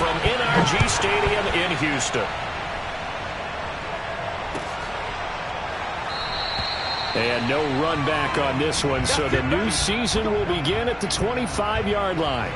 from NRG Stadium in Houston. And no run back on this one, so the new season will begin at the 25-yard line.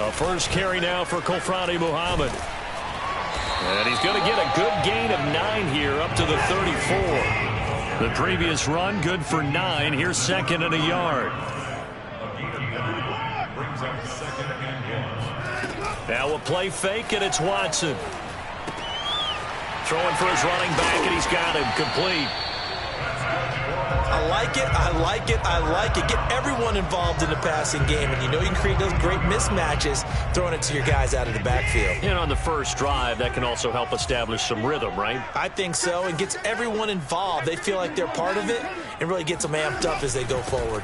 A first carry now for Kofrani Muhammad. And he's going to get a good gain of 9 here up to the 34. The previous run good for 9. Here's second and a yard. Now a play fake, and it's Watson. Throwing for his running back, and he's got him complete. I like it, I like it, I like it. Get everyone involved in the passing game, and you know you can create those great mismatches throwing it to your guys out of the backfield. And on the first drive, that can also help establish some rhythm, right? I think so, and gets everyone involved. They feel like they're part of it, and really gets them amped up as they go forward.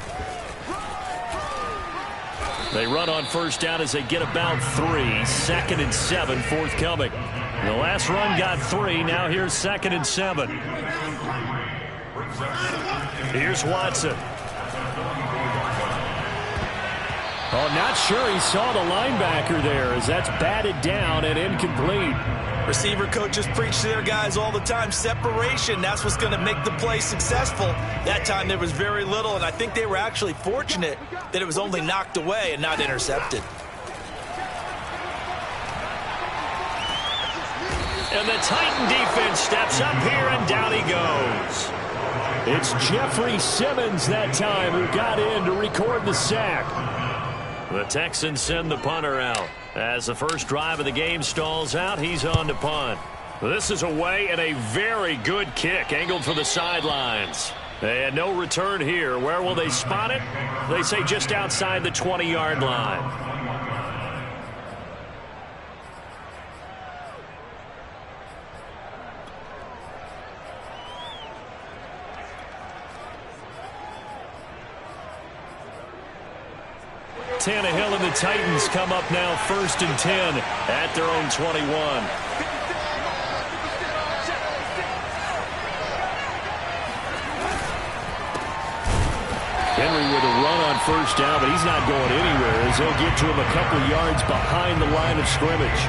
They run on first down as they get about 3. Second and 7 forthcoming. The last run got 3. Now here's second and 7. Here's Watson. Oh, not sure he saw the linebacker there as that's batted down and incomplete. Receiver coaches preach to their guys all the time. Separation, that's what's going to make the play successful. That time there was very little, and I think they were actually fortunate that it was only knocked away and not intercepted. And the Titan defense steps up here, and down he goes. It's Jeffrey Simmons that time who got in to record the sack. The Texans send the punter out. As the first drive of the game stalls out, he's on to punt. This is away and a very good kick angled for the sidelines. And no return here. Where will they spot it? They say just outside the 20-yard line. Tannehill and the Titans come up now first and 10 at their own 21. Henry with a run on first down, but he's not going anywhere as they'll get to him a couple yards behind the line of scrimmage.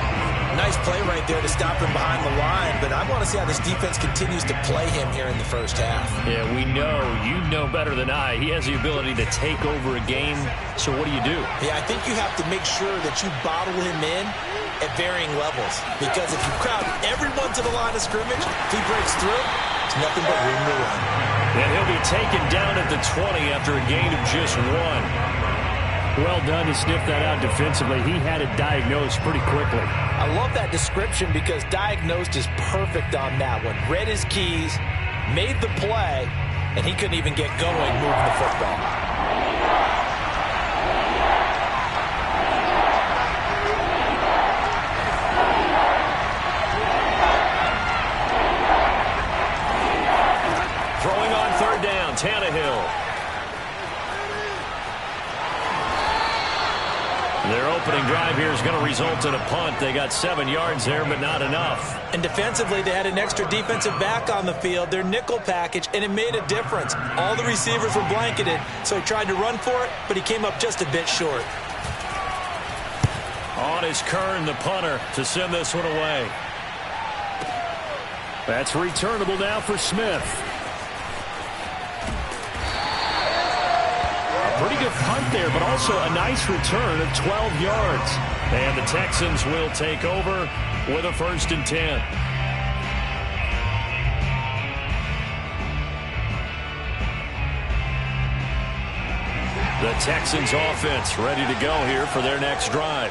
Nice play right there to stop him behind the line, but I want to see how this defense continues to play him here in the first half. Yeah, we know, you know better than I, he has the ability to take over a game, so what do you do? Yeah, I think you have to make sure that you bottle him in at varying levels, because if you crowd everyone to the line of scrimmage, if he breaks through, it's nothing but room to run. And he'll be taken down at the 20 after a gain of just 1. Well done to sniff that out defensively. He had it diagnosed pretty quickly. I love that description because diagnosed is perfect on that one. Read his keys, made the play, and he couldn't even get going moving the football. Throwing on third down, Tannehill. Their opening drive here is going to result in a punt. They got 7 yards there, but not enough. And defensively, they had an extra defensive back on the field, their nickel package, and it made a difference. All the receivers were blanketed, so he tried to run for it, but he came up just a bit short. On is Kern, the punter, to send this one away. That's returnable now for Smith. Pretty good punt there, but also a nice return of 12 yards. And the Texans will take over with a first and 10. The Texans offense ready to go here for their next drive.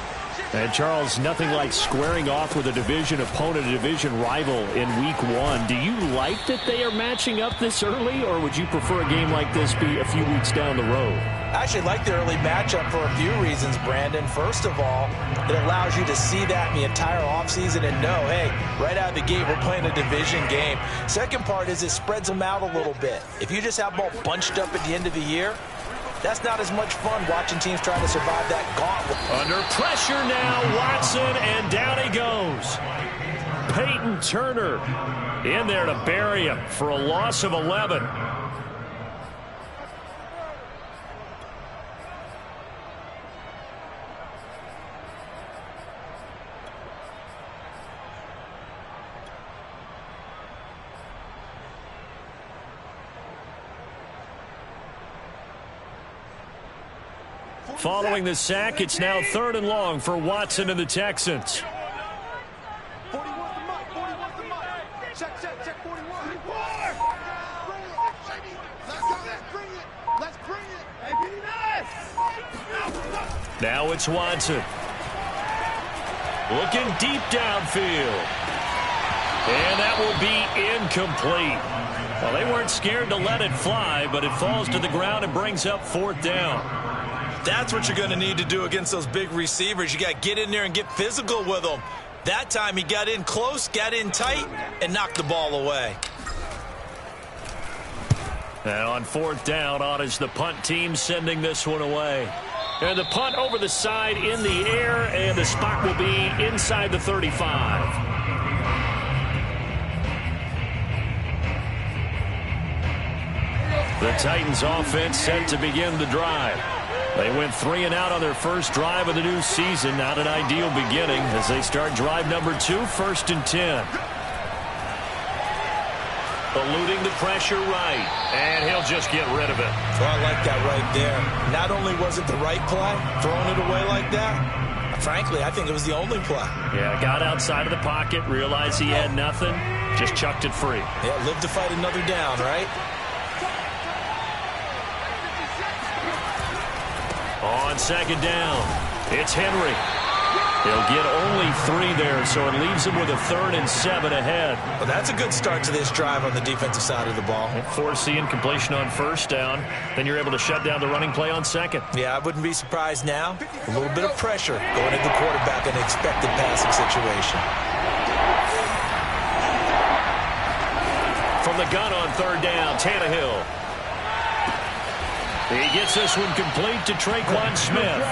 And, Charles, nothing like squaring off with a division opponent, a division rival in Week 1. Do you like that they are matching up this early, or would you prefer a game like this be a few weeks down the road? I actually like the early matchup for a few reasons, Brandon. First of all, it allows you to see that in the entire offseason and know, hey, right out of the gate, we're playing a division game. Second part is it spreads them out a little bit. If you just have them all bunched up at the end of the year, that's not as much fun watching teams trying to survive that gauntlet. Under pressure now, Watson, and down he goes. Peyton Turner in there to bury him for a loss of 11. Following the sack, it's now 3rd and long for Watson and the Texans. Now it's Watson. Looking deep downfield. And that will be incomplete. Well, they weren't scared to let it fly, but it falls to the ground and brings up 4th down. That's what you're going to need to do against those big receivers. You got to get in there and get physical with them. That time he got in close, got in tight, and knocked the ball away. And on 4th down, on is the punt team sending this one away. And the punt over the side in the air, and the spot will be inside the 35. The Titans offense set to begin the drive. They went 3 and out on their first drive of the new season. Not an ideal beginning as they start drive number 2, 1st and 10. Eluding the pressure right, and he'll just get rid of it. Well, I like that right there. Not only was it the right play, throwing it away like that, frankly, I think it was the only play. Yeah, got outside of the pocket, realized he had nothing, just chucked it free. Yeah, live to fight another down, right? On 2nd down, it's Henry. He'll get only 3 there, so it leaves him with a 3rd and 7 ahead. Well, that's a good start to this drive on the defensive side of the ball. Force the incompletion on 1st down. Then you're able to shut down the running play on 2nd. Yeah, I wouldn't be surprised now. A little bit of pressure going at the quarterback in an expected passing situation. From the gun on 3rd down, Tannehill. He gets this one complete to Tre'Quan Smith.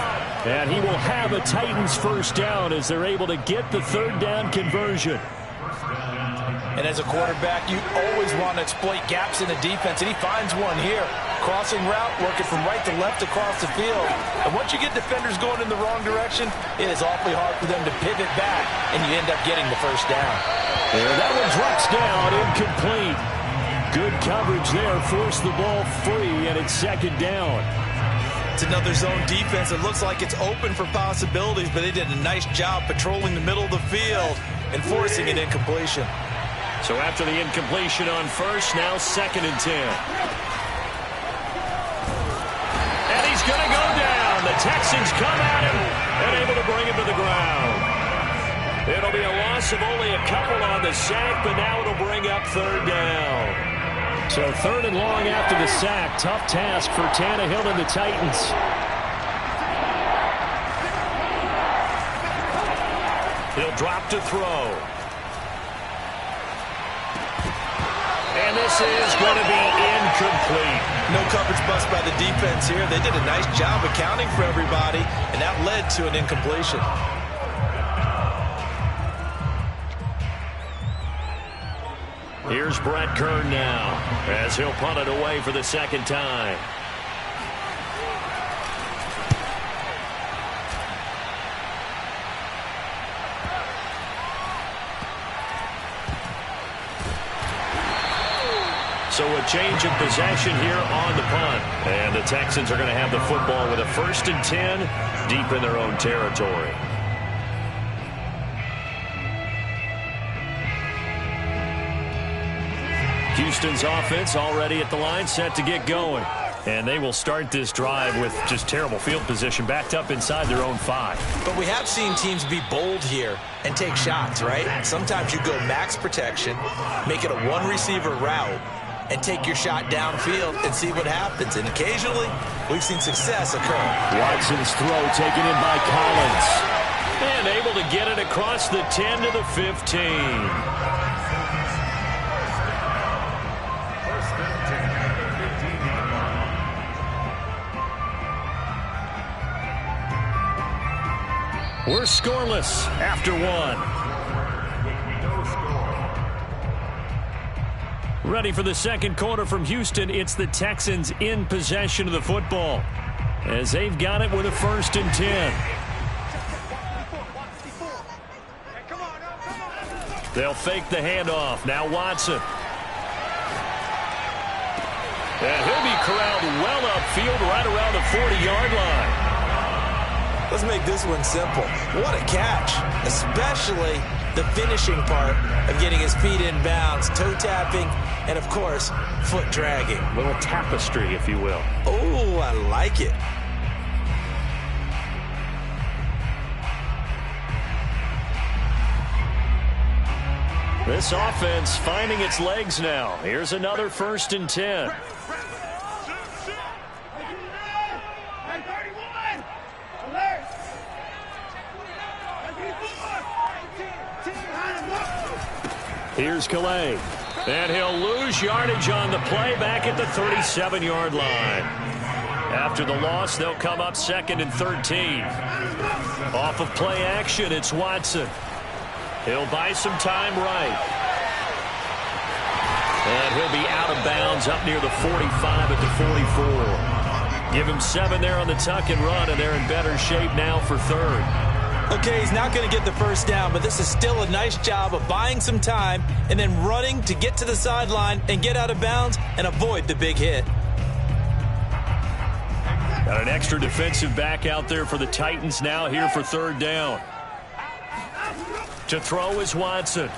And he will have a Titans 1st down as they're able to get the 3rd down conversion. And as a quarterback, you always want to exploit gaps in the defense, and he finds one here. Crossing route, working from right to left across the field. And once you get defenders going in the wrong direction, it is awfully hard for them to pivot back, and you end up getting the 1st down. And that one drops down, incomplete. Good coverage there, forced the ball free, and it's 2nd down. It's another zone defense. It looks like it's open for possibilities, but they did a nice job patrolling the middle of the field and forcing an incompletion. So after the incompletion on 1st, now 2nd and 10. And he's going to go down. The Texans come at him and able to bring him to the ground. It'll be a loss of only a couple on the sack, but now it'll bring up 3rd down. So 3rd and long after the sack. Tough task for Tannehill and the Titans. He'll drop to throw. And this is going to be incomplete. No coverage bust by the defense here. They did a nice job accounting for everybody, and that led to an incompletion. Here's Brett Kern now as he'll punt it away for the 2nd time. So a change of possession here on the punt. And the Texans are going to have the football with a 1st and 10 deep in their own territory. Houston's offense already at the line, set to get going. And they will start this drive with just terrible field position, backed up inside their own 5. But we have seen teams be bold here and take shots, right? Sometimes you go max protection, make it a one-receiver route, and take your shot downfield and see what happens. And occasionally, we've seen success occur. Watson's throw taken in by Collins. And able to get it across the 10 to the 15. We're scoreless after 1. Ready for the second quarter from Houston. It's the Texans in possession of the football as they've got it with a 1st and 10. They'll fake the handoff. Now Watson. And he'll be corralled well upfield right around the 40-yard line. Let's make this one simple. What a catch, especially the finishing part of getting his feet in bounds, toe tapping, and, of course, foot dragging. A little tapestry, if you will. Oh, I like it. This offense finding its legs now. Here's another 1st and 10. Here's Calais. And he'll lose yardage on the play back at the 37-yard line. After the loss, they'll come up 2nd and 13. Off of play action, it's Watson. He'll buy some time right. And he'll be out of bounds up near the 45 at the 44. Give him 7 there on the tuck and run, and they're in better shape now for 3rd. Okay, he's not going to get the first down, but this is still a nice job of buying some time and then running to get to the sideline and get out of bounds and avoid the big hit. Got an extra defensive back out there for the Titans now here for 3rd down. To throw is Watson.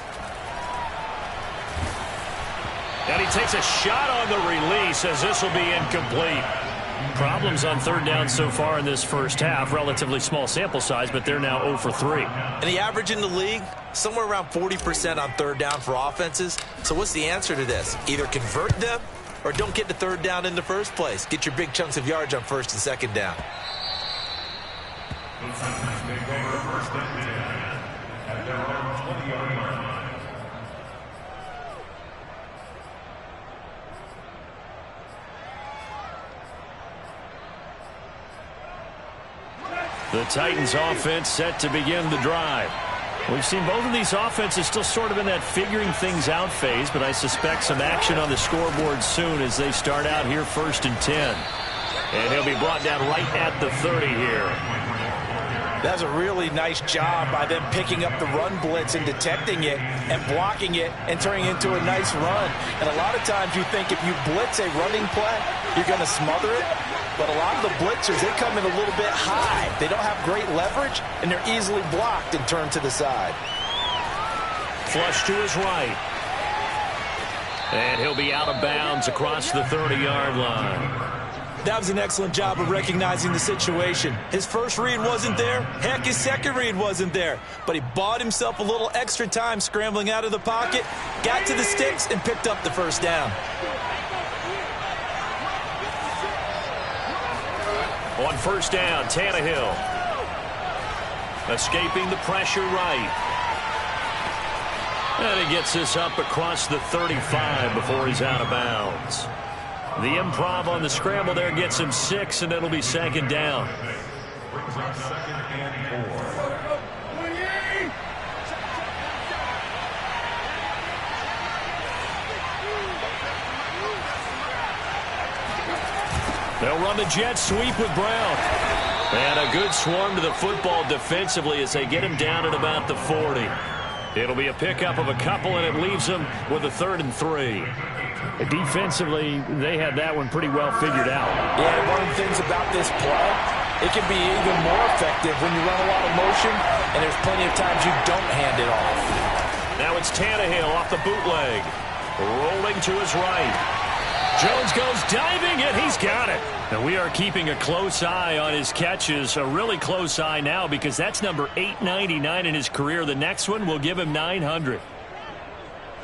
And he takes a shot on the release as this will be incomplete. Problems on 3rd down so far in this first half. Relatively small sample size, but they're now 0 for 3. And the average in the league, somewhere around 40% on 3rd down for offenses. So what's the answer to this? Either convert them or don't get the 3rd down in the first place. Get your big chunks of yards on 1st and 2nd down. The Titans offense set to begin the drive. We've seen both of these offenses still sort of in that figuring things out phase, but I suspect some action on the scoreboard soon as they start out here 1st and 10. And he'll be brought down right at the 30 here. That's a really nice job by them picking up the run blitz and detecting it and blocking it and turning it into a nice run. And a lot of times you think if you blitz a running play, you're going to smother it. But a lot of the blitzers, they come in a little bit high. They don't have great leverage, and they're easily blocked and turned to the side. Flush to his right. And he'll be out of bounds across the 30-yard line. That was an excellent job of recognizing the situation. His first read wasn't there. Heck, his second read wasn't there. But he bought himself a little extra time scrambling out of the pocket, got to the sticks, and picked up the 1st down. On 1st down, Tannehill. Escaping the pressure right. And he gets this up across the 35 before he's out of bounds. The improv on the scramble there gets him 6, and it'll be 2nd down. They'll run the jet sweep with Brown. And a good swarm to the football defensively as they get him down at about the 40. It'll be a pickup of a couple, and it leaves them with a 3rd and 3. Defensively, they had that one pretty well figured out. Yeah, one of the things about this play, it can be even more effective when you run a lot of motion, and there's plenty of times you don't hand it off. Now it's Tannehill off the bootleg. Rolling to his right. Jones goes diving, and he's got it. And we are keeping a close eye on his catches, a really close eye now, because that's number 899 in his career. The next one will give him 900.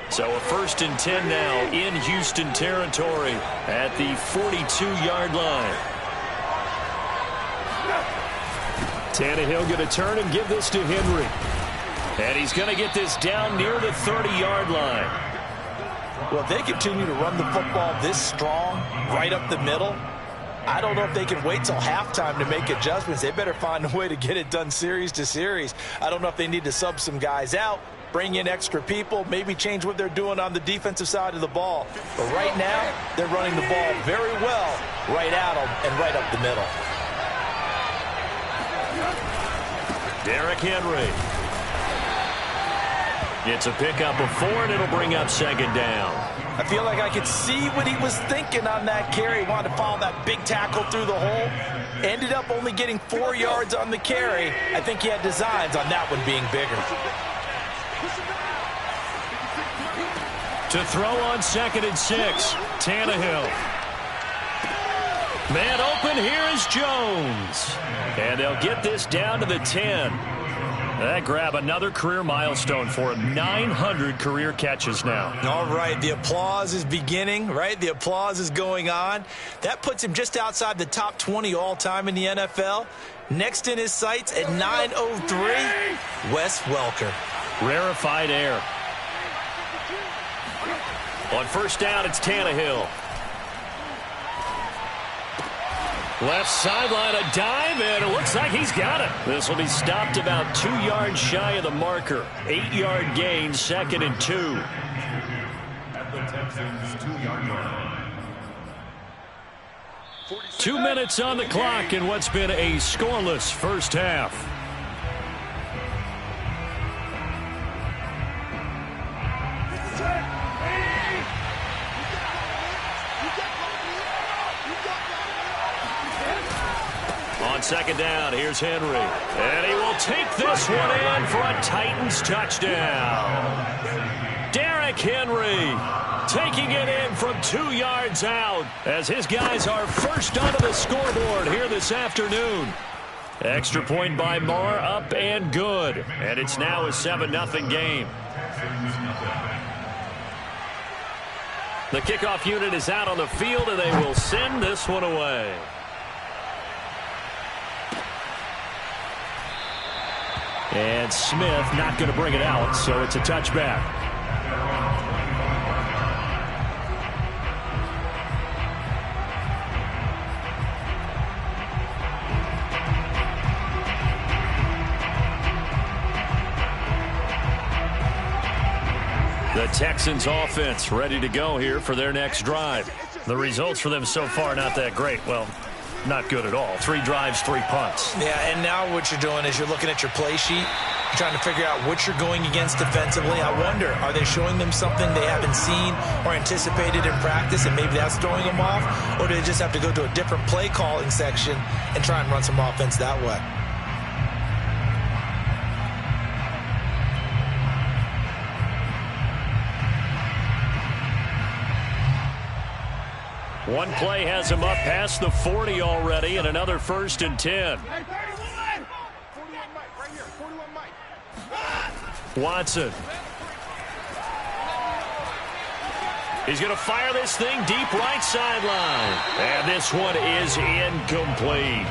So a 1st and 10 now in Houston territory at the 42-yard line. Tannehill going to turn and give this to Henry. And he's going to get this down near the 30-yard line. Well, if they continue to run the football this strong, right up the middle, I don't know if they can wait till halftime to make adjustments. They better find a way to get it done series to series. I don't know if they need to sub some guys out, bring in extra people, maybe change what they're doing on the defensive side of the ball. But right now, they're running the ball very well right at them and right up the middle. Derrick Henry. It's a pickup of 4, and it'll bring up 2nd down. I feel like I could see what he was thinking on that carry. He wanted to follow that big tackle through the hole. Ended up only getting 4 yards on the carry. I think he had designs on that one being bigger. To throw on 2nd and 6, Tannehill. Man open, here is Jones. And they'll get this down to the 10. That grab another career milestone for him. 900 career catches now. All right, the applause is beginning, right? The applause is going on. That puts him just outside the top 20 all-time in the NFL. Next in his sights at 903, Wes Welker. Rarefied air. On 1st down, it's Tannehill. Left sideline, a dive, and it looks like he's got it. This will be stopped about 2 yards shy of the marker. 8-yard gain, 2nd and 2. At the Texans' 2-yard line. 2 minutes on the clock in what's been a scoreless first half. On 2nd down, here's Henry. And he will take this one in for a Titans touchdown. Derrick Henry taking it in from 2 yards out as his guys are first onto the scoreboard here this afternoon. Extra point by Marr, up and good. And it's now a 7-0 game. The kickoff unit is out on the field, and they will send this one away. And Smith not going to bring it out, so it's a touchback. The Texans offense ready to go here for their next drive. The results for them so far not that great. Well, not good at all. 3 drives, 3 punts. Yeah, and now what you're doing is you're looking at your play sheet. You're trying to figure out what you're going against defensively. I wonder, are they showing them something they haven't seen or anticipated in practice, and maybe that's throwing them off? Or do they just have to go to a different play calling section and try and run some offense that way? One play has him up past the 40 already, and another 1st and 10. Watson. He's going to fire this thing deep right sideline. And this one is incomplete.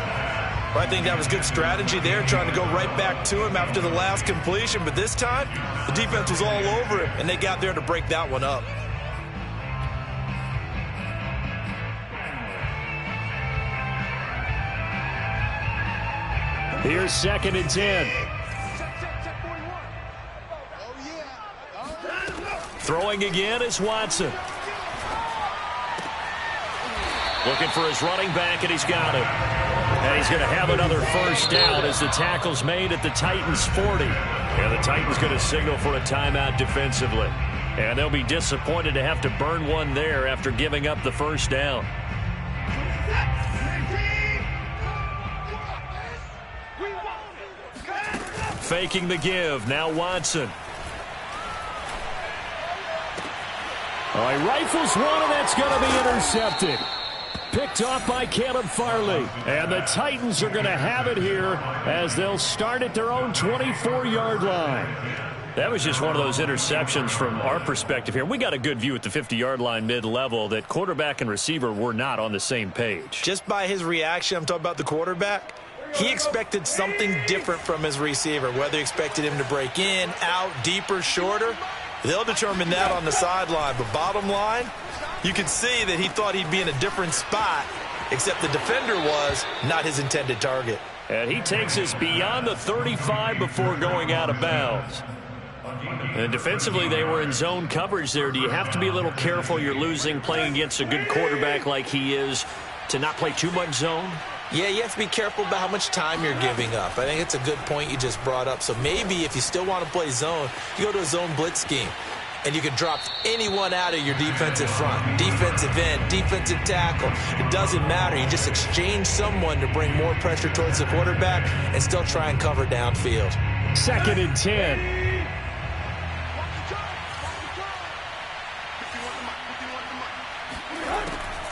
Well, I think that was good strategy there, trying to go right back to him after the last completion. But this time, the defense was all over him, and they got there to break that one up. Here's 2nd and 10. Throwing again is Watson. Looking for his running back, and he's got it. And he's going to have another 1st down as the tackle's made at the Titans' 40. And the Titans going to signal for a timeout defensively. And they'll be disappointed to have to burn one there after giving up the 1st down. Faking the give. Now Watson. Oh, he rifles one, and that's going to be intercepted. Picked off by Caleb Farley. And the Titans are going to have it here as they'll start at their own 24-yard line. That was just one of those interceptions from our perspective here. We got a good view at the 50-yard line mid-level that quarterback and receiver were not on the same page. Just by his reaction, I'm talking about the quarterback, he expected something different from his receiver, whether he expected him to break in, out, deeper, shorter. They'll determine that on the sideline. But bottom line, you can see that he thought he'd be in a different spot, except the defender was not his intended target. And he takes us beyond the 35 before going out of bounds. And defensively, they were in zone coverage there. Do you have to be a little careful? You're losing playing against a good quarterback like he is to not play too much zone? Yeah, you have to be careful about how much time you're giving up. I think it's a good point you just brought up. So maybe if you still want to play zone, you go to a zone blitz scheme. And you can drop anyone out of your defensive front. Defensive end, defensive tackle. It doesn't matter. You just exchange someone to bring more pressure towards the quarterback and still try and cover downfield. 2nd and 10.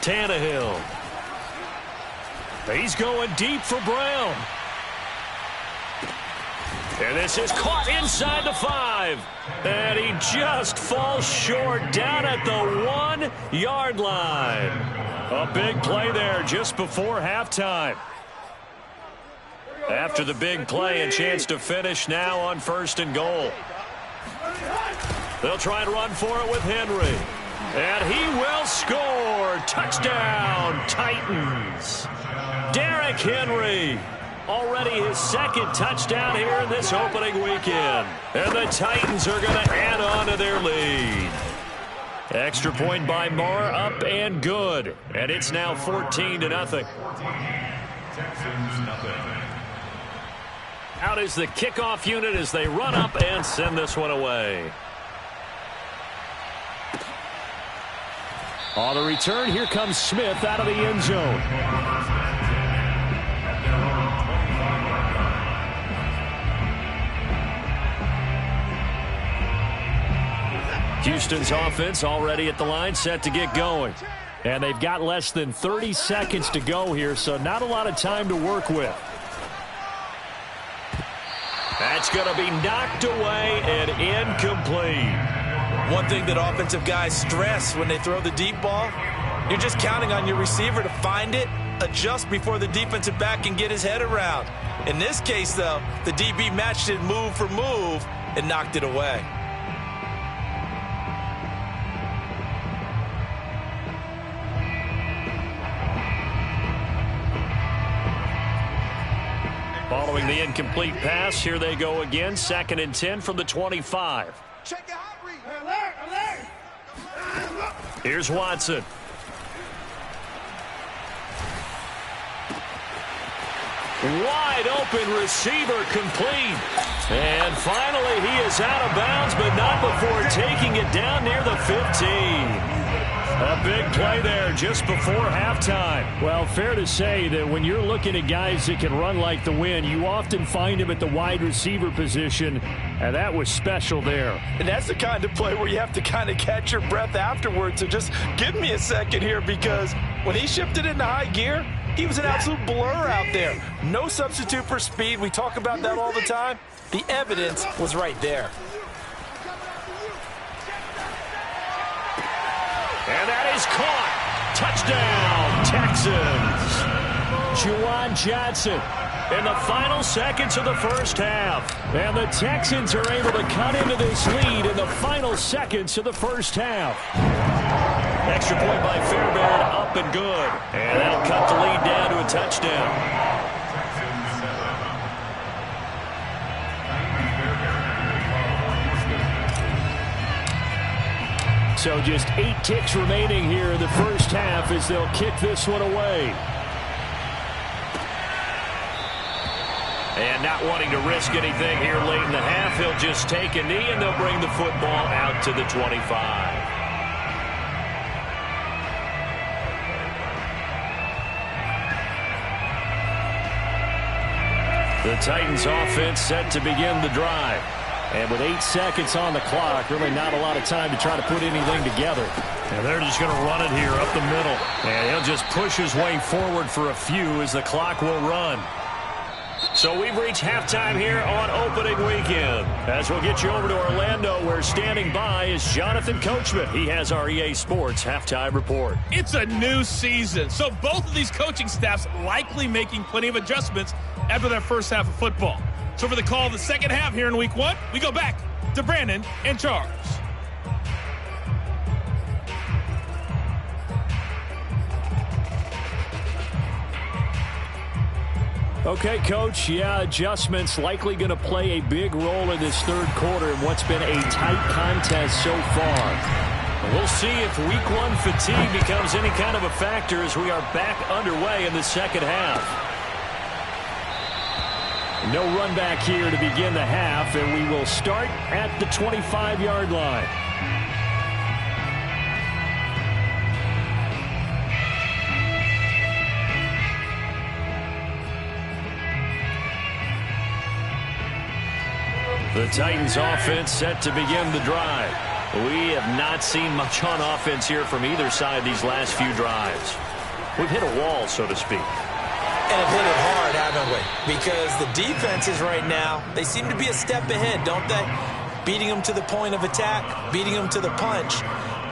Tannehill. He's going deep for Brown. And this is caught inside the 5. And he just falls short down at the 1-yard line. A big play there just before halftime. After the big play, a chance to finish now on 1st and goal. They'll try and run for it with Henry. And he will score. Touchdown, Titans. Derrick Henry. Already his 2nd touchdown here in this opening weekend. And the Titans are going to add on to their lead. Extra point by Moore, up and good. And it's now 14-0. Out is the kickoff unit as they run up and send this one away. On the return, here comes Smith out of the end zone. Houston's offense already at the line, set to get going. And they've got less than 30 seconds to go here, so not a lot of time to work with. That's going to be knocked away and incomplete. One thing that offensive guys stress when they throw the deep ball, you're just counting on your receiver to find it, adjust before the defensive back can get his head around. In this case, though, the DB matched it move for move and knocked it away. Following the incomplete pass, here they go again. 2nd and 10 from the 25. Here's Watson. Wide open receiver complete. And finally he is out of bounds, but not before taking it down near the 15. A big play there just before halftime. Well, fair to say that when you're looking at guys that can run like the wind, you often find him at the wide receiver position, and that was special there. And that's the kind of play where you have to kind of catch your breath afterwards. So just give me a second here, because when he shifted into high gear, he was an absolute blur out there. No substitute for speed. We talk about that all the time. The evidence was right there. And that is caught. Touchdown, Texans. Juwan Johnson in the final seconds of the first half. And the Texans are able to cut into this lead in the final seconds of the first half. Extra point by Fairbairn, up and good. And that'll cut the lead down to a touchdown. So just 8 ticks remaining here in the first half as they'll kick this one away. And not wanting to risk anything here late in the half, he'll just take a knee and they'll bring the football out to the 25. The Titans offense set to begin the drive. And with 8 seconds on the clock, really not a lot of time to try to put anything together. And they're just going to run it here up the middle. And he'll just push his way forward for a few as the clock will run. So we've reached halftime here on opening weekend. As we'll get you over to Orlando, where standing by is Jonathan Coachman. He has our EA Sports halftime report. It's a new season, so both of these coaching staffs likely making plenty of adjustments after that first half of football. So for the call of the second half here in week 1, we go back to Brandon and Charles. Okay, Coach, adjustments likely going to play a big role in this third quarter in what's been a tight contest so far. We'll see if week 1 fatigue becomes any kind of a factor as we are back underway in the second half. No run back here to begin the half, and we will start at the 25-yard line. The Titans offense set to begin the drive. We have not seen much on offense here from either side these last few drives. We've hit a wall, so to speak. And have hit it hard, haven't we? Because the defenses right now, they seem to be a step ahead, don't they? Beating them to the point of attack, beating them to the punch.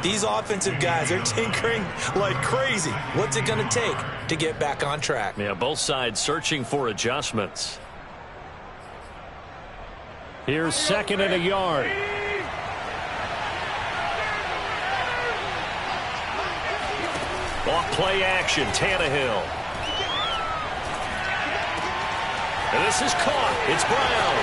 These offensive guys are tinkering like crazy. What's it going to take to get back on track? Yeah, both sides searching for adjustments. Here's 2nd and a yard. Off play action, Tannehill. And this is caught. It's Brown.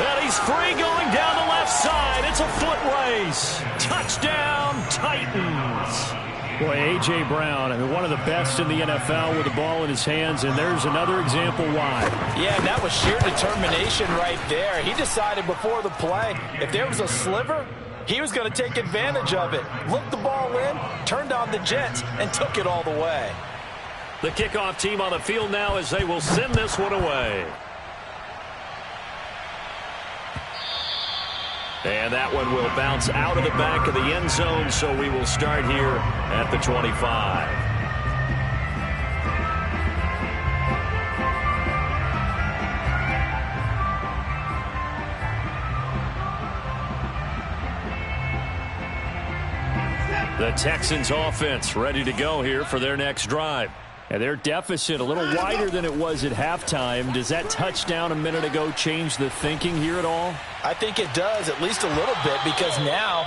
And he's free going down the left side. It's a foot race. Touchdown, Titans. Boy, A.J. Brown, I mean, one of the best in the NFL with the ball in his hands, and there's another example why. Yeah, and that was sheer determination right there. He decided before the play, if there was a sliver, he was going to take advantage of it. Looked the ball in, turned on the Jets, and took it all the way. The kickoff team on the field now as they will send this one away. And that one will bounce out of the back of the end zone, so we will start here at the 25. The Texans offense ready to go here for their next drive. And their deficit a little wider than it was at halftime. Does that touchdown a minute ago change the thinking here at all? I think it does, at least a little bit, because now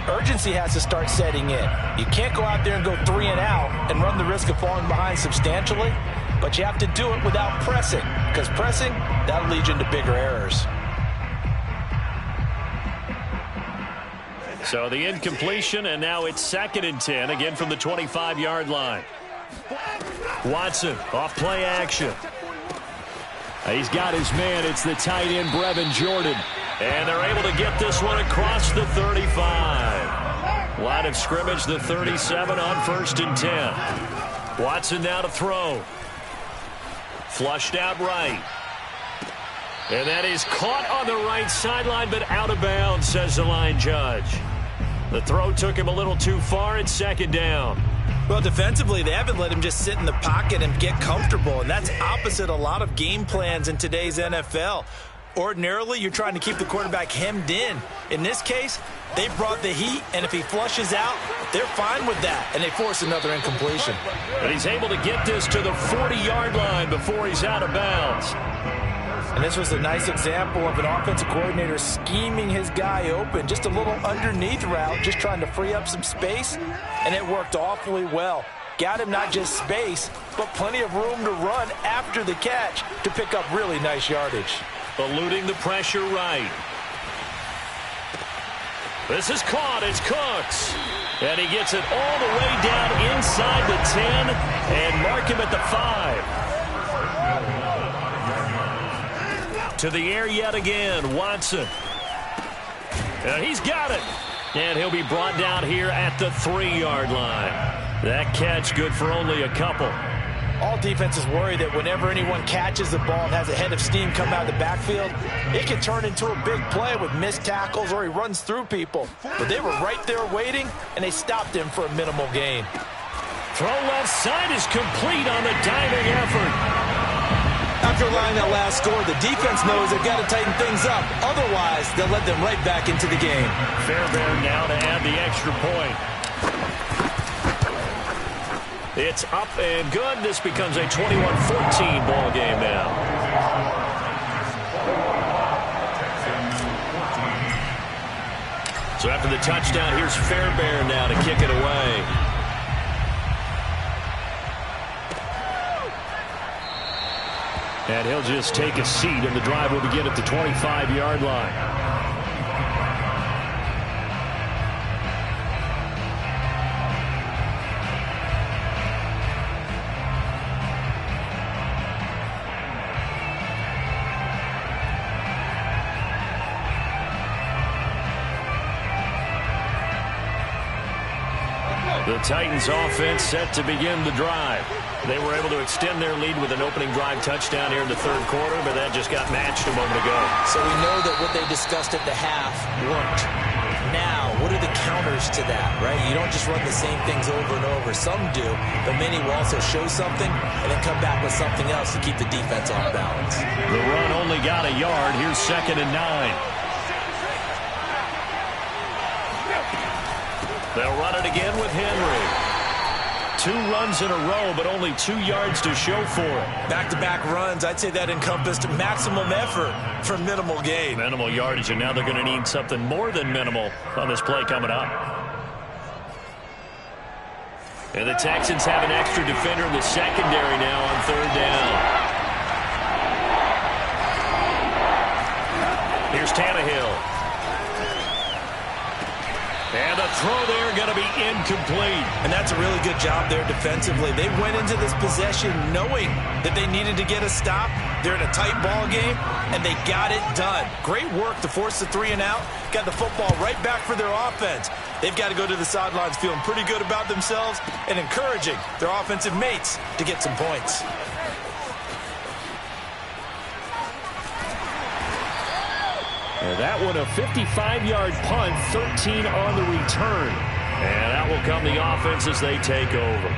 urgency has to start setting in. You can't go out there and go 3 and out and run the risk of falling behind substantially, but you have to do it without pressing, because pressing, that'll lead you into bigger errors. So the incompletion, and now it's 2nd and 10, again from the 25-yard line. Watson, off play action. He's got his man. It's the tight end, Brevin Jordan. And they're able to get this one across the 35. Line of scrimmage, the 37 on 1st and 10. Watson now to throw. Flushed out right. And that is caught on the right sideline, but out of bounds, says the line judge. The throw took him a little too far. It's 2nd down. Well, defensively, they haven't let him just sit in the pocket and get comfortable, and that's opposite a lot of game plans in today's NFL. Ordinarily, you're trying to keep the quarterback hemmed in. In this case, they brought the heat, and if he flushes out, they're fine with that, and they force another incompletion. But he's able to get this to the 40-yard line before he's out of bounds. And this was a nice example of an offensive coordinator scheming his guy open. Just a little underneath route, just trying to free up some space, and it worked awfully well. Got him not just space, but plenty of room to run after the catch to pick up really nice yardage. Eluding the pressure right. This is caught. It's Cooks. And he gets it all the way down inside the 10 and mark him at the 5. To the air yet again, Watson. And he's got it. And he'll be brought down here at the 3-yard line. That catch good for only a couple. All defenses worry that whenever anyone catches the ball and has a head of steam come out of the backfield, it can turn into a big play with missed tackles or he runs through people. But they were right there waiting, and they stopped him for a minimal gain. Throw left side is complete on the diving effort. After allowing that last score, the defense knows they've got to tighten things up. Otherwise, they'll let them right back into the game. Fairbairn now to add the extra point. It's up and good. This becomes a 21-14 ball game now. So after the touchdown, here's Fairbairn now to kick it away. And he'll just take a seat, and the drive will begin at the 25-yard line. The Titans offense set to begin the drive. They were able to extend their lead with an opening drive touchdown here in the third quarter, but that just got matched a moment ago. So we know that what they discussed at the half worked. Now, what are the counters to that, right? You don't just run the same things over and over. Some do, but many will also show something and then come back with something else to keep the defense off balance. The run only got a yard. Here's 2nd and 9. They'll run it again with Henry. 2 runs in a row, but only 2 yards to show for it. Back-to-back runs, I'd say that encompassed maximum effort for minimal gain. Minimal yardage, and now they're going to need something more than minimal on this play coming up. And the Texans have an extra defender in the secondary now on 3rd down. Here's Tannehill. And the throw there going to be incomplete. And that's a really good job there defensively. They went into this possession knowing that they needed to get a stop. They're in a tight ball game, and they got it done. Great work to force the 3 and out. Got the football right back for their offense. They've got to go to the sidelines feeling pretty good about themselves and encouraging their offensive mates to get some points. And that one a 55-yard punt, 13 on the return. And that will come the offense as they take over.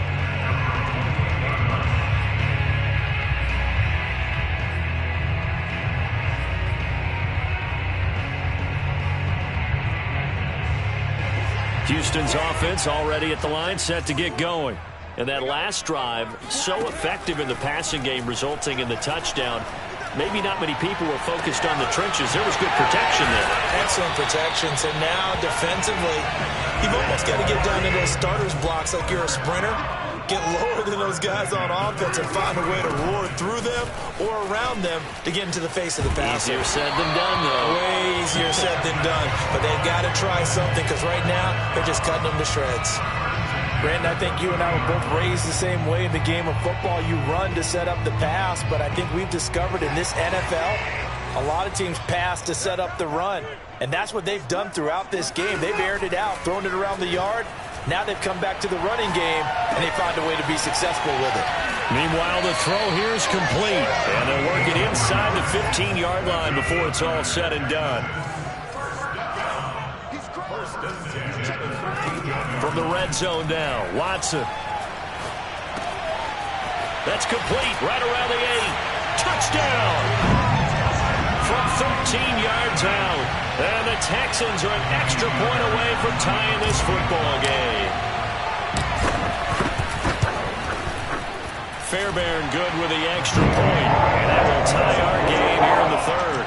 Houston's offense already at the line, set to get going. And that last drive, so effective in the passing game, resulting in the touchdown. Maybe not many people were focused on the trenches. There was good protection there. Excellent protection. So now defensively, you've almost got to get down into those starters blocks like you're a sprinter. Get lower than those guys on offense and find a way to roar through them or around them to get into the face of the passer. Easier said than done, though. Way easier said than done. But they've got to try something because right now they're just cutting them to shreds. Brandon, I think you and I were both raised the same way in the game of football. You run to set up the pass, but I think we've discovered in this NFL, a lot of teams pass to set up the run. And that's what they've done throughout this game. They've aired it out, thrown it around the yard. Now they've come back to the running game, and they found a way to be successful with it. Meanwhile, the throw here is complete. And they're working inside the 15-yard line before it's all said and done. From the red zone now, Watson. That's complete, right around the 8. Touchdown! From 13 yards out. And the Texans are an extra point away from tying this football game. Fairbairn good with the extra point. And that will tie our game here in the third.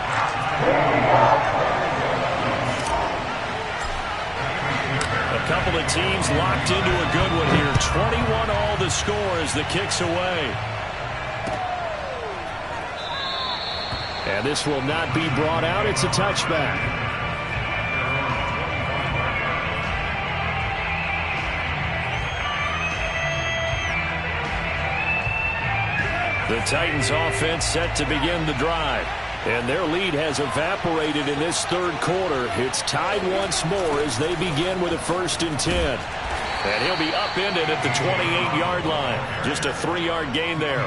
A couple of teams locked into a good one here. 21-all the score as the kick's away. And this will not be brought out. It's a touchback. The Titans offense set to begin the drive. And their lead has evaporated in this third quarter. It's tied once more as they begin with a 1st and 10. And he'll be upended at the 28-yard line. Just a 3-yard gain there.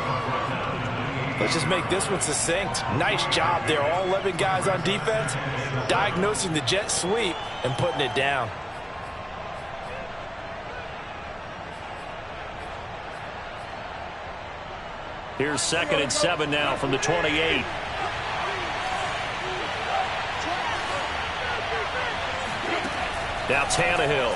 Let's just make this one succinct. Nice job there. All 11 guys on defense diagnosing the jet sweep and putting it down. Here's 2nd and 7 now from the 28. Now Tannehill.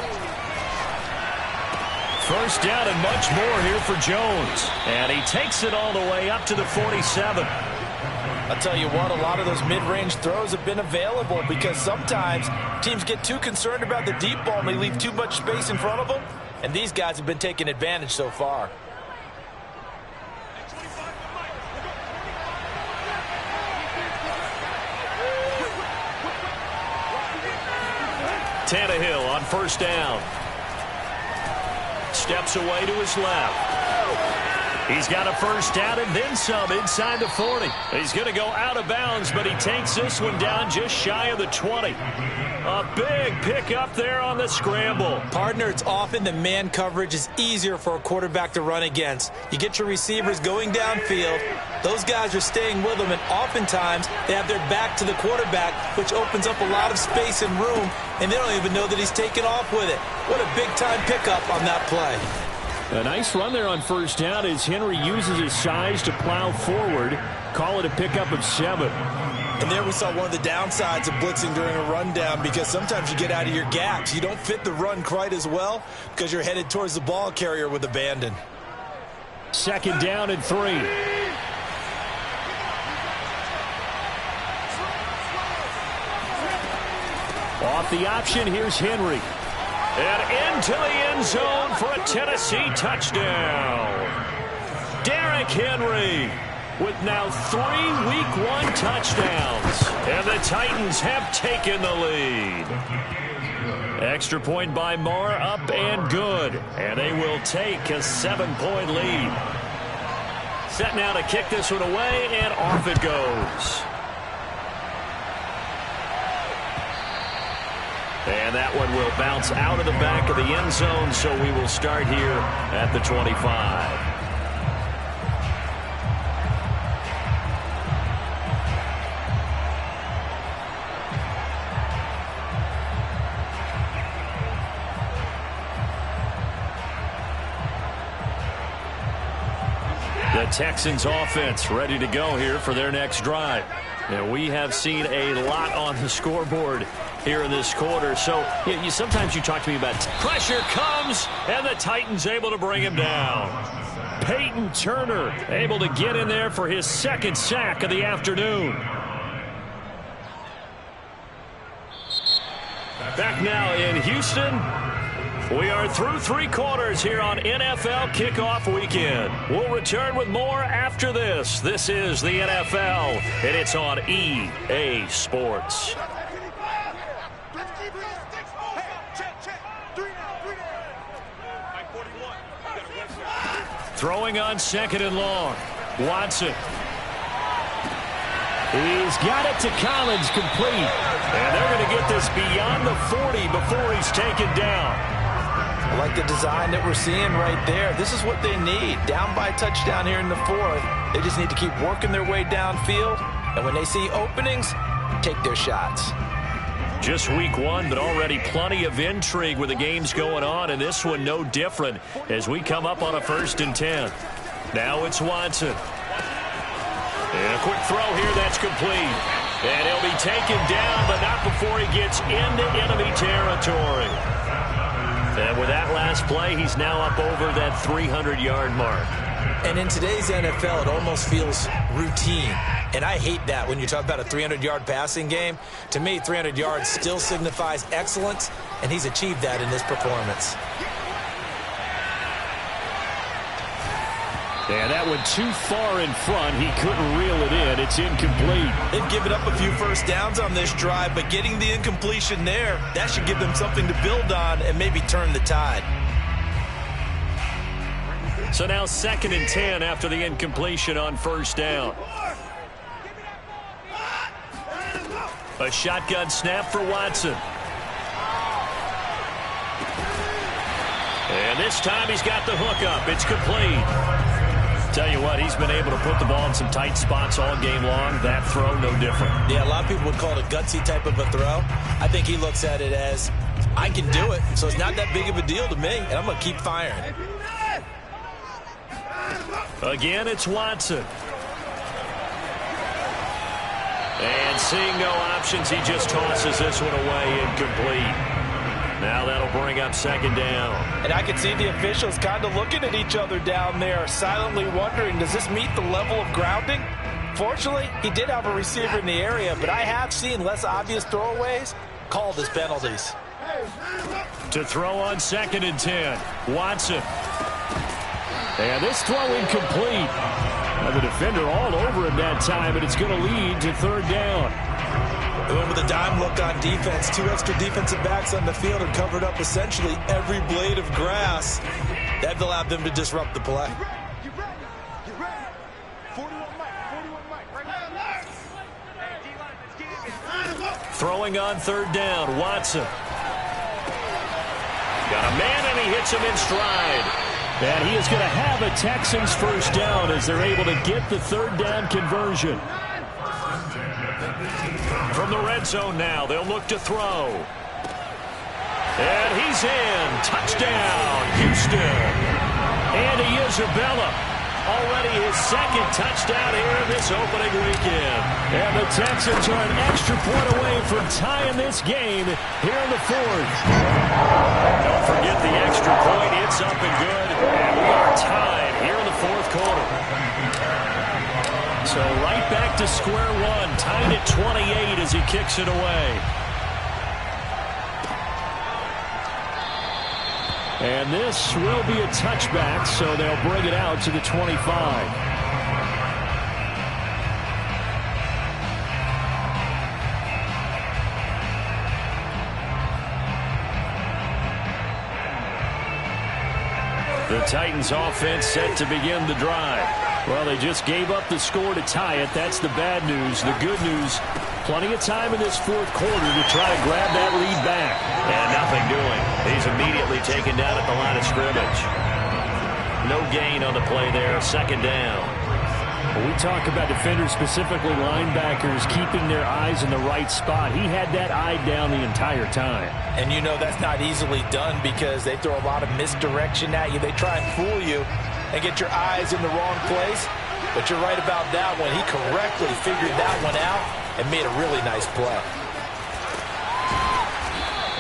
First down and much more here for Jones. And he takes it all the way up to the 47. I'll tell you what, a lot of those mid-range throws have been available because sometimes teams get too concerned about the deep ball and they leave too much space in front of them. And these guys have been taking advantage so far. Tannehill on first down. Steps away to his left. He's got a first down and then some inside the 40. He's going to go out of bounds, but he takes this one down just shy of the 20. A big pickup there on the scramble. Partner, it's often the man coverage is easier for a quarterback to run against. You get your receivers going downfield. Those guys are staying with them, and oftentimes they have their back to the quarterback, which opens up a lot of space and room, and they don't even know that he's taken off with it. What a big-time pickup on that play. A nice run there on first down as Henry uses his size to plow forward. Call it a pickup of 7. And there we saw one of the downsides of blitzing during a rundown because sometimes you get out of your gaps. You don't fit the run quite as well because you're headed towards the ball carrier with abandon. 2nd down and 3. Off the option, here's Henry. And into the end zone for a Tennessee touchdown. Derrick Henry with now 3 Week 1 touchdowns. And the Titans have taken the lead. Extra point by Moore, up and good. And they will take a 7-point lead. Set now to kick this one away, and off it goes. And that one will bounce out of the back of the end zone, so we will start here at the 25. The Texans offense ready to go here for their next drive. And we have seen a lot on the scoreboard here in this quarter. So sometimes you talk to me about pressure comes, and the Titans able to bring him down. Peyton Turner able to get in there for his 2nd sack of the afternoon. Back now in Houston. We are through 3 quarters here on NFL Kickoff Weekend. We'll return with more after this. This is the NFL, and it's on EA Sports. Throwing on 2nd and long. Watson. He's got it to Collins, complete. And they're going to get this beyond the 40 before he's taken down. I like the design that we're seeing right there. This is what they need. Down by a touchdown here in the 4th. They just need to keep working their way downfield. And when they see openings, take their shots. Just Week 1, but already plenty of intrigue with the games going on. And this one no different as we come up on a 1st and 10. Now it's Watson. And a quick throw here that's complete. And he'll be taken down, but not before he gets into enemy territory. And with that last play, he's now up over that 300-yard mark. And in today's NFL, it almost feels routine. And I hate that when you talk about a 300-yard passing game. To me, 300 yards still signifies excellence, and he's achieved that in this performance. And that one too far in front. He couldn't reel it in. It's incomplete. They've given up a few first downs on this drive, but getting the incompletion there, that should give them something to build on and maybe turn the tide. So now 2nd and 10 after the incompletion on first down. A shotgun snap for Watson. And this time he's got the hook up. It's complete. Tell you what, he's been able to put the ball in some tight spots all game long. That throw, no different. Yeah, a lot of people would call it a gutsy type of a throw. I think he looks at it as, I can do it, so it's not that big of a deal to me, and I'm going to keep firing. Again, it's Watson. And seeing no options, he just tosses this one away, incomplete. Now that'll bring up second down. And I can see the officials kind of looking at each other down there, silently wondering, does this meet the level of grounding? Fortunately, he did have a receiver in the area, but I have seen less obvious throwaways called as penalties. To throw on 2nd and 10, Watson. And this throw incomplete. And the defender all over him that time, and it's going to lead to 3rd down. They went with a dime look on defense. 2 extra defensive backs on the field and covered up essentially every blade of grass. That allowed them to disrupt the play. Throwing on 3rd down, Watson. Got a man, and he hits him in stride. And he is going to have a Texans first down as they're able to get the 3rd down conversion. From the red zone now, they'll look to throw. And he's in. Touchdown, Houston. Andy Isabella. Already his 2nd touchdown here in this opening weekend. And the Texans are an extra point away from tying this game here in the 4th. Don't forget the extra point. It's up and good. And we are tied here in the 4th quarter. So right back to square one, tied at 28 as he kicks it away. And this will be a touchback, so they'll bring it out to the 25. The Titans offense set to begin the drive. Well, they just gave up the score to tie it. That's the bad news. The good news, plenty of time in this 4th quarter to try to grab that lead back. And nothing doing. He's immediately taken down at the line of scrimmage. No gain on the play there. 2nd down. When we talk about defenders, specifically linebackers, keeping their eyes in the right spot, he had that eye down the entire time. And you know that's not easily done because they throw a lot of misdirection at you. They try and fool you and get your eyes in the wrong place. But you're right about that one. He correctly figured that one out and made a really nice play.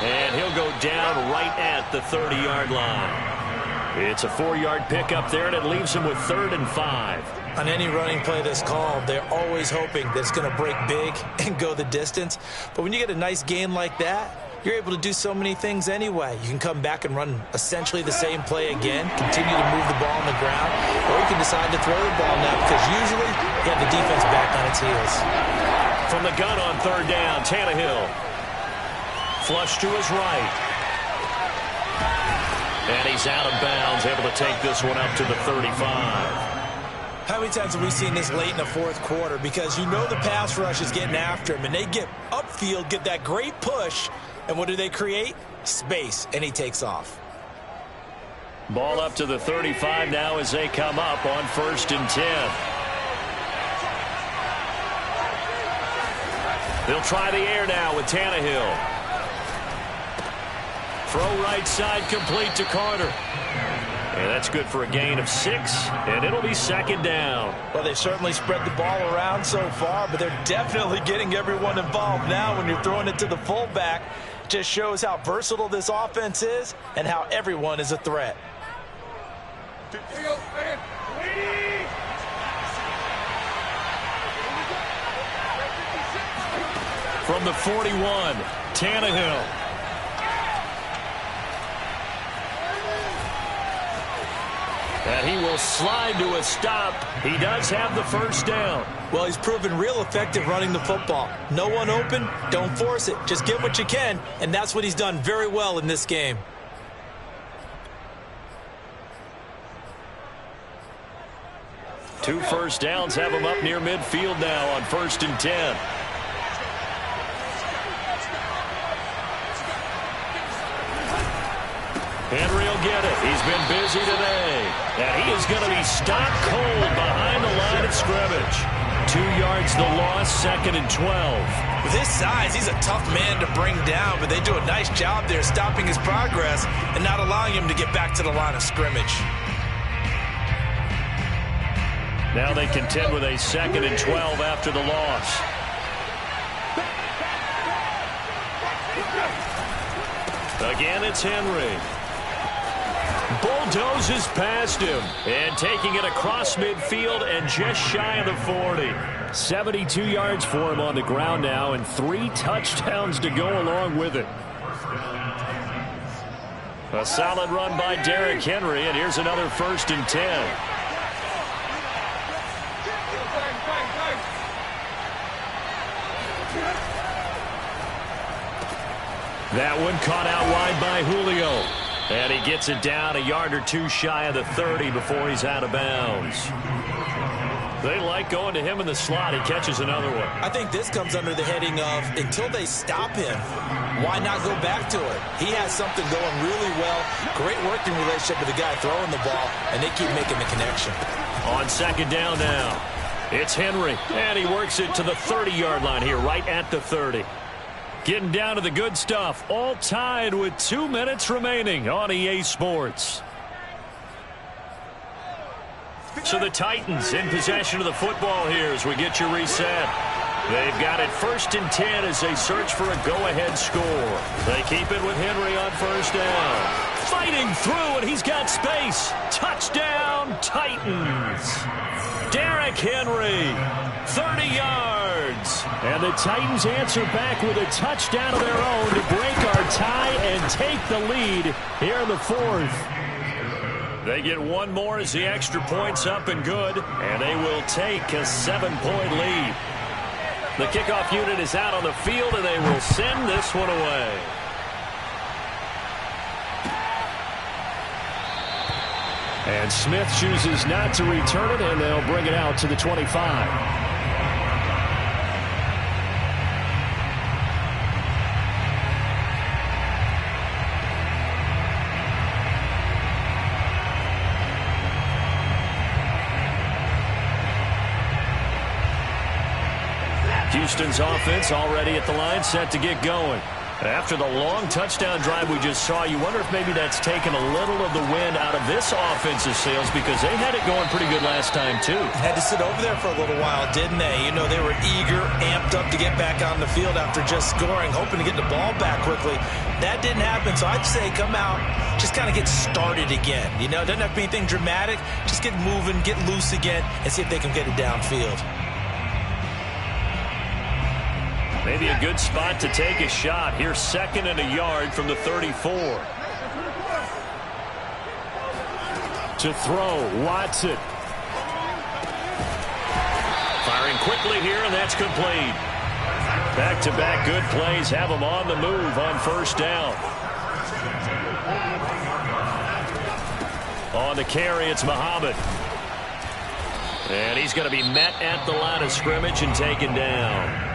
And he'll go down right at the 30-yard line. It's a 4-yard pickup there, and it leaves him with 3rd and 5. On any running play that's called, they're always hoping that it's going to break big and go the distance. But when you get a nice gain like that, you're able to do so many things anyway. You can come back and run essentially the same play again, continue to move the ball on the ground, or you can decide to throw the ball now because usually you have the defense back on its heels. From the gun on 3rd down, Tannehill. Flush to his right. And he's out of bounds, able to take this one up to the 35. How many times have we seen this late in the 4th quarter? Because you know the pass rush is getting after him, and they get upfield, get that great push, and what do they create? Space, and he takes off. Ball up to the 35 now as they come up on 1st and 10. They'll try the air now with Tannehill. Throw right side complete to Carter. And that's good for a gain of 6, and it'll be 2nd down. Well, they've certainly spread the ball around so far, but they're definitely getting everyone involved now when you're throwing it to the fullback. It just shows how versatile this offense is and how everyone is a threat. From the 41, Tannehill. And he will slide to a stop. He does have the 1st down. Well, he's proven real effective running the football. No one open, don't force it. Just get what you can, and that's what he's done very well in this game. Two 1st downs have him up near midfield now on 1st and 10. Henry will get it. He's been busy today. And he is going to be stopped cold behind the line of scrimmage. 2 yards the loss, 2nd and 12. With his size, he's a tough man to bring down, but they do a nice job there stopping his progress and not allowing him to get back to the line of scrimmage. Now they contend with a 2nd and 12 after the loss. Again, it's Henry. Bulldozes past him and taking it across midfield and just shy of the 40. 72 yards for him on the ground now and 3 touchdowns to go along with it. A solid run by Derrick Henry, and here's another 1st and 10. That one caught out wide by Julio. And he gets it down a yard or 2 shy of the 30 before he's out of bounds. They like going to him in the slot. He catches another one. I think this comes under the heading of until they stop him, why not go back to it? He has something going really well. Great working relationship with the guy throwing the ball, and they keep making the connection. On 2nd down now, it's Henry. And he works it to the 30-yard line here, right at the 30. Getting down to the good stuff, all tied with 2 minutes remaining on EA Sports. So the Titans in possession of the football here as we get you reset. They've got it 1st and 10 as they search for a go-ahead score. They keep it with Henry on 1st down. Fighting through, and he's got space. Touchdown, Titans. Derrick Henry, 30 yards. And the Titans answer back with a touchdown of their own to break our tie and take the lead here in the 4th. They get one more as the extra point's up and good, and they will take a 7-point lead. The kickoff unit is out on the field, and they will send this one away. And Smith chooses not to return it, and they'll bring it out to the 25. Houston's offense already at the line, set to get going. After the long touchdown drive we just saw, you wonder if maybe that's taken a little of the wind out of this offensive sails, because they had it going pretty good last time, too. Had to sit over there for a little while, didn't they? You know, they were eager, amped up to get back on the field after just scoring, hoping to get the ball back quickly. That didn't happen, so I'd say come out, just kind of get started again. You know, it doesn't have to be anything dramatic. Just get moving, get loose again, and see if they can get it downfield. Maybe a good spot to take a shot. Here's 2nd and a yard from the 34. To throw, Watson. Firing quickly here, and that's complete. Back-to-back good plays have them on the move on 1st down. On the carry, it's Muhammad. And he's going to be met at the line of scrimmage and taken down.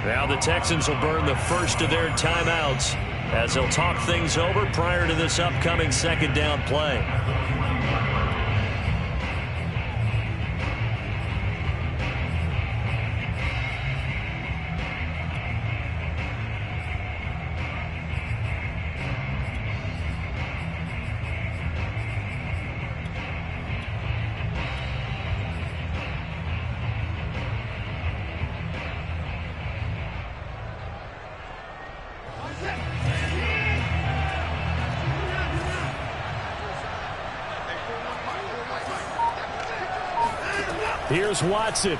Now the Texans will burn the first of their timeouts as they'll talk things over prior to this upcoming 2nd down play. Here's Watson.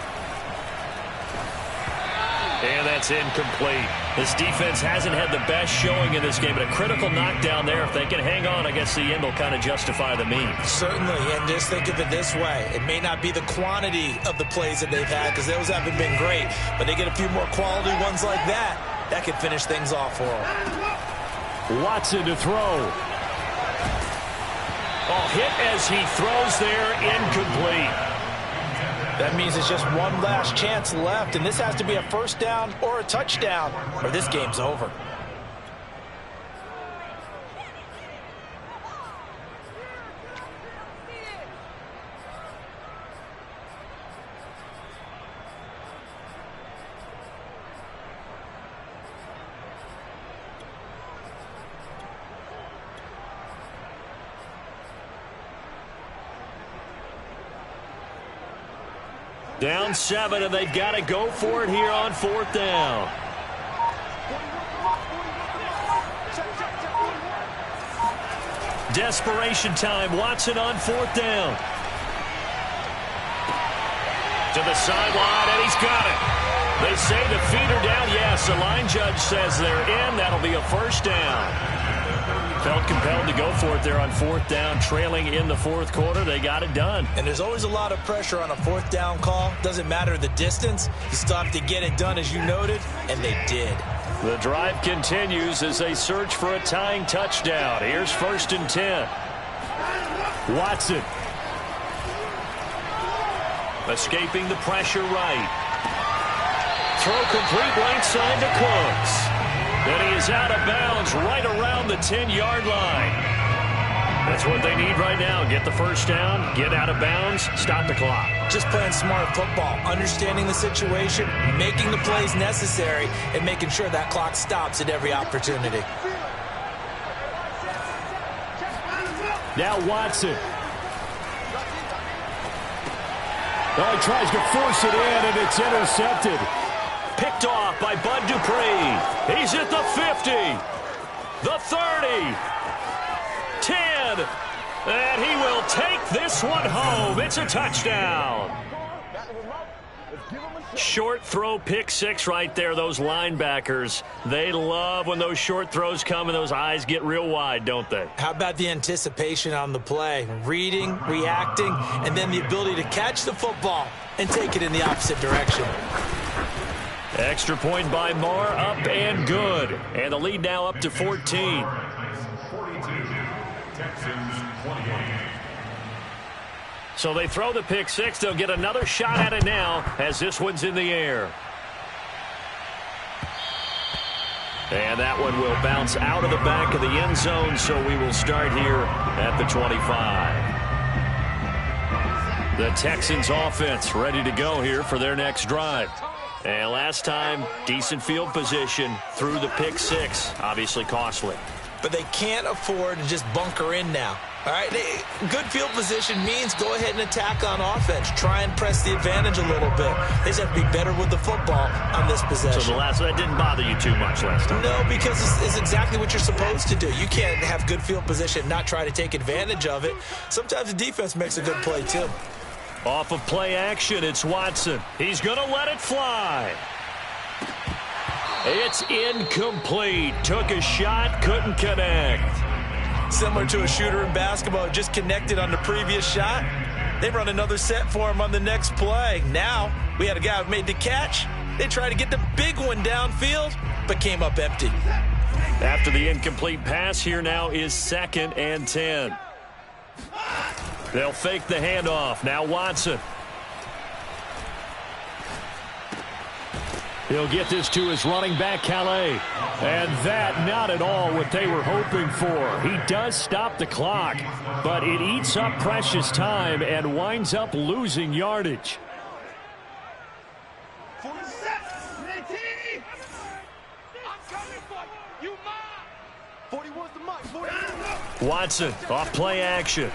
And that's incomplete. This defense hasn't had the best showing in this game, but a critical knockdown there. If they can hang on, I guess the end will kind of justify the means. Certainly, and just think of it this way. It may not be the quantity of the plays that they've had, because those haven't been great, but they get a few more quality ones like that. That could finish things off for them. Watson to throw. Oh, hit as he throws there, incomplete. That means it's just one last chance left, and this has to be a 1st down or a touchdown, or this game's over. Down 7, and they've got to go for it here on 4th down. Desperation time. Watson on 4th down. To the sideline, and he's got it. They say the feet are down. Yes, the line judge says they're in. That'll be a first down. Felt compelled to go for it there on 4th down, trailing in the 4th quarter. They got it done. And there's always a lot of pressure on a 4th down call. Doesn't matter the distance. You still have to get it done, as you noted, and they did. The drive continues as they search for a tying touchdown. Here's 1st and 10. Watson. Escaping the pressure right. Throw complete right side to Cooks. And he is out of bounds right around the 10-yard line. That's what they need right now. Get the first down, get out of bounds, stop the clock. Just playing smart football, understanding the situation, making the plays necessary, and making sure that clock stops at every opportunity. Now Watson. Oh, he tries to force it in, and it's intercepted. Picked off by Bud Dupree. He's at the 50, the 30, 10, and he will take this one home. It's a touchdown. Short throw, pick 6 right there. Those linebackers, they love when those short throws come and those eyes get real wide, don't they? How about the anticipation on the play? Reading, reacting, and then the ability to catch the football and take it in the opposite direction. Extra point by Marr, up and good. And the lead now up to 14. 42, Texans 28. So they throw the pick 6. They'll get another shot at it now as this one's in the air. And that one will bounce out of the back of the end zone, so we will start here at the 25. The Texans offense ready to go here for their next drive. And last time, decent field position through the pick 6. Obviously costly. But they can't afford to just bunker in now. All right, good field position means go ahead and attack on offense. Try and press the advantage a little bit. They just have to be better with the football on this possession. So that didn't bother you too much last time? No, because it's exactly what you're supposed to do. You can't have good field position and not try to take advantage of it. Sometimes the defense makes a good play, too. Off of play action, it's Watson. He's going to let it fly. It's incomplete. Took a shot, couldn't connect. Similar to a shooter in basketball, just connected on the previous shot. They run another set for him on the next play. Now, we had a guy who made the catch. They tried to get the big one downfield, but came up empty. After the incomplete pass, here now is 2nd and 10. They'll fake the handoff. Now Watson. He'll get this to his running back, Calais. And that not at all what they were hoping for. He does stop the clock, but it eats up precious time and winds up losing yardage. Watson off play action.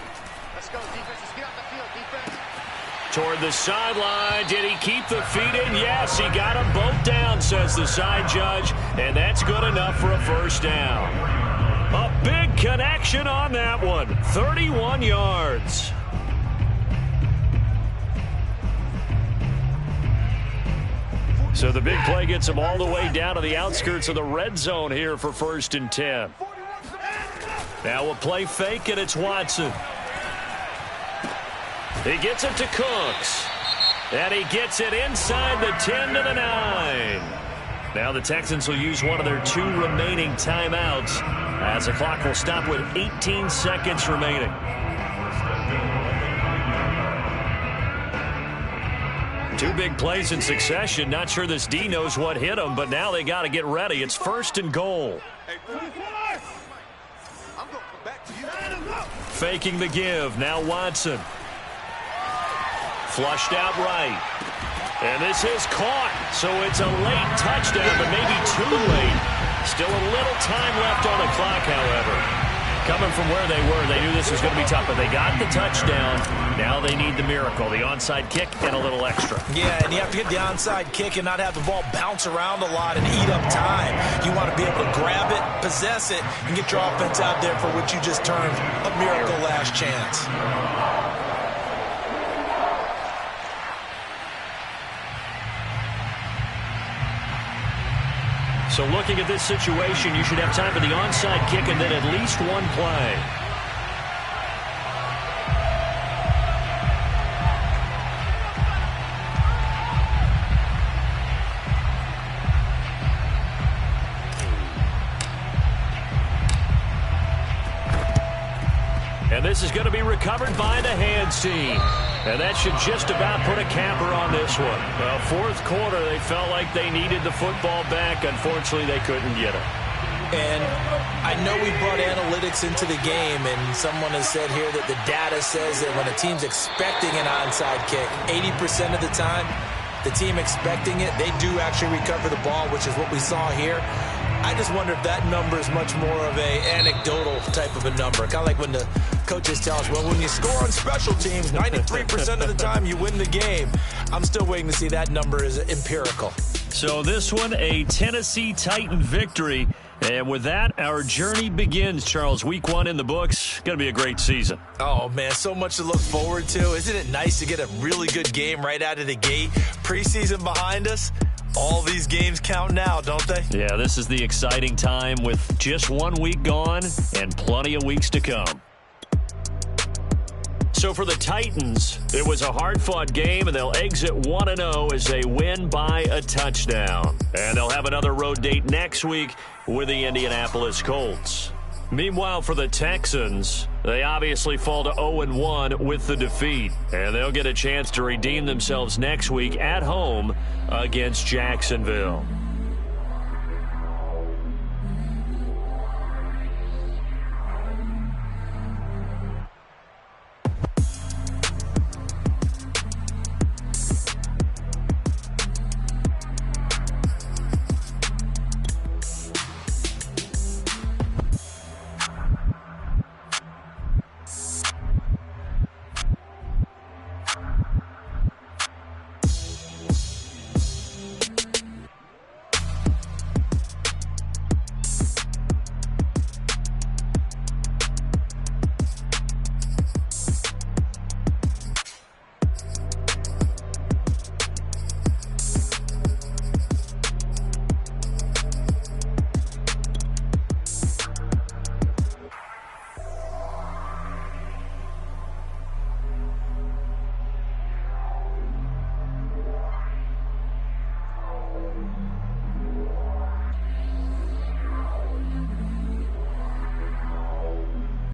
Let's go, defense. Let's get off the field, defense. Toward the sideline. Did he keep the feet in? Yes, he got them both down, says the side judge. And that's good enough for a first down. A big connection on that one. 31 yards. So the big play gets him all the way down to the outskirts of the red zone here for 1st and 10. Now a play fake, and it's Watson. He gets it to Cooks. And he gets it inside the 10 to the 9. Now the Texans will use one of their 2 remaining timeouts as the clock will stop with 18 seconds remaining. Two big plays in succession. Not sure this D knows what hit him, but now they got to get ready. It's 1st and goal. Faking the give. Now Watson. Flushed out right. And this is caught. So it's a late touchdown, but maybe too late. Still a little time left on the clock, however. Coming from where they were, they knew this was going to be tough, but they got the touchdown. Now they need the miracle, the onside kick and a little extra. Yeah, and you have to get the onside kick and not have the ball bounce around a lot and eat up time. You want to be able to grab it, possess it, and get your offense out there for what you just termed a miracle last chance. So looking at this situation, you should have time for the onside kick and then at least one play. And this is going to be recovered by the Hands team. And that should just about put a capper on this one. Well, fourth quarter, they felt like they needed the football back. Unfortunately, they couldn't get it. And I know we brought analytics into the game, and someone has said here that the data says that when a team's expecting an onside kick, 80% of the time, the team expecting it, they do actually recover the ball, which is what we saw here. I just wonder if that number is much more of a anecdotal type of a number. Kind of like when the coaches tell us, well, when you score on special teams, 93% of the time you win the game. I'm still waiting to see that number is empirical. So this one, a Tennessee Titan victory. And with that, our journey begins, Charles. Week 1 in the books. Going to be a great season. Oh, man, so much to look forward to. Isn't it nice to get a really good game right out of the gate? Preseason behind us. All these games count now, don't they? Yeah, this is the exciting time with just 1 week gone and plenty of weeks to come. So for the Titans, it was a hard-fought game, and they'll exit 1-0 as they win by a touchdown. And they'll have another road date next week with the Indianapolis Colts. Meanwhile, for the Texans, they obviously fall to 0-1 with the defeat. And they'll get a chance to redeem themselves next week at home against Jacksonville.